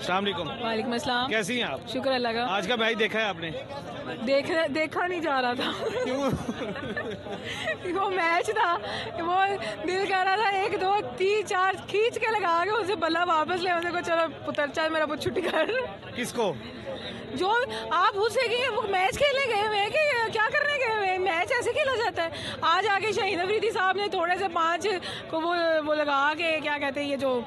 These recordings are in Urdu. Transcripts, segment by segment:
السلام علیکم. وعلیکم السلام. کیسی ہیں آپ؟ شکر اللہ کا. آج کا میچ دیکھا ہے آپ نے؟ دیکھا نہیں جا رہا تھا. کیوں؟ وہ میچ تھا, وہ دل کر رہا تھا 1 2 3 4 کھینچ کے لگا کے اسے بلا واپس لے, اسے کو چلو پتر چل میرا پت چھٹی کر. کس کو؟ جو آپ اسے کہ وہ میچ کھیلنے گئے ہوئے کہ کیا کرنے گئے ہوئے, میچ ایسے کھیلا جاتا ہے. آج آ کے شہین افریدی صاحب نے تھوڑے سے 5 کو وہ لگا کے کیا کہتے ہیں یہ جو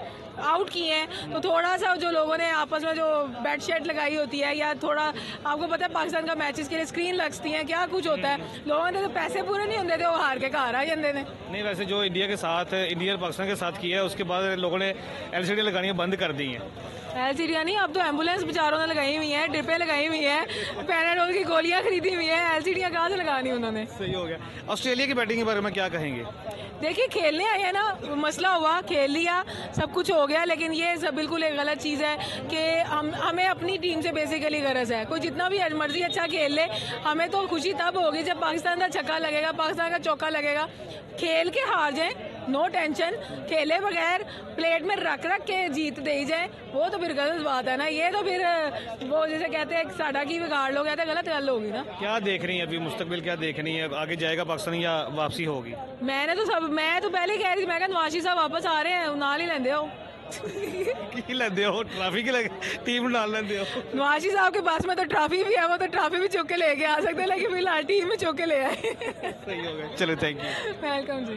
آؤٹ کیے ہیں, تو تھوڑا سا جو لوگوں نے آپس میں جو بیٹ شیٹ لگائی ہوتی ہے, یا تھوڑا آپ کو پتا ہے پاکستان کا میچز کے لیے اسکرین لگتی ہیں, کیا کچھ ہوتا ہے, لوگوں نے تو پیسے پورے نہیں ہوتے تھے, وہ ہار کے گھر آ جاتے تھے. نہیں ویسے جو انڈیا کے ساتھ, انڈیا اور پاکستان کے ساتھ کیا ہے, اس کے بعد لوگوں نے LCD لگانی بند کر دی ہیں. LCD نہیں, اب تو ایمبولینس بیچاروں نے لگائی ہوئی ہیں, ڈرپیں لگائی ہوئی ہیں, پیناڈول کی گولیاں خریدی ہوئی ہیں, LCD کہاں سے لگانی انہوں نے. صحیح ہو گیا. آسٹریلیا کی بیٹنگ کے بارے میں کیا کہیں گے؟ دیکھیے کھیلنے آئے ہیں نا, مسئلہ ہوا, کھیل لیا, سب کچھ ہو گیا, لیکن یہ سب بالکل ایک غلط چیز ہے کہ ہمیں اپنی ٹیم سے بیسیکلی غرض ہے. کوئی جتنا بھی مرضی اچھا کھیل لے, ہمیں تو خوشی تب ہوگی جب پاکستان کا چھکا لگے گا, پاکستان کا چوکا لگے گا. کھیل کے ہار جائیں, نو ٹینشن, کھیلے بغیر پلیٹ میں رکھ کے جیت دے جائیں, وہ تو پھر غلط بات ہے نا. یہ تو پھر وہ جیسے کہتے ہیں ساڈا کی بگاڑ لو, کہتے ہیں غلط گل ہوگی نا. کیا دیکھ رہی ہیں ابھی مستقبل, کیا دیکھ رہی ہیں, آگے جائے گا پاکستان یا واپسی ہوگی؟ میں تو پہلے کہہ رہی تھی, میں کہا نواز شریف صاحب واپس آ رہے ہیں, نال ہی لیندے ہو. کی لیندے ہو ٹرافی کی ٹیم نال لیندے ہو؟ نواز شریف صاحب کے پاس میں تو ٹرافی بھی ہے, وہ تو ٹرافی بھی چوک کے لے کے آ سکتے ہیں, لیکن فی الحال ٹیم میں چوک کے لے آئے. صحیح ہو گیا, چلو تھینک یو. Welcome G.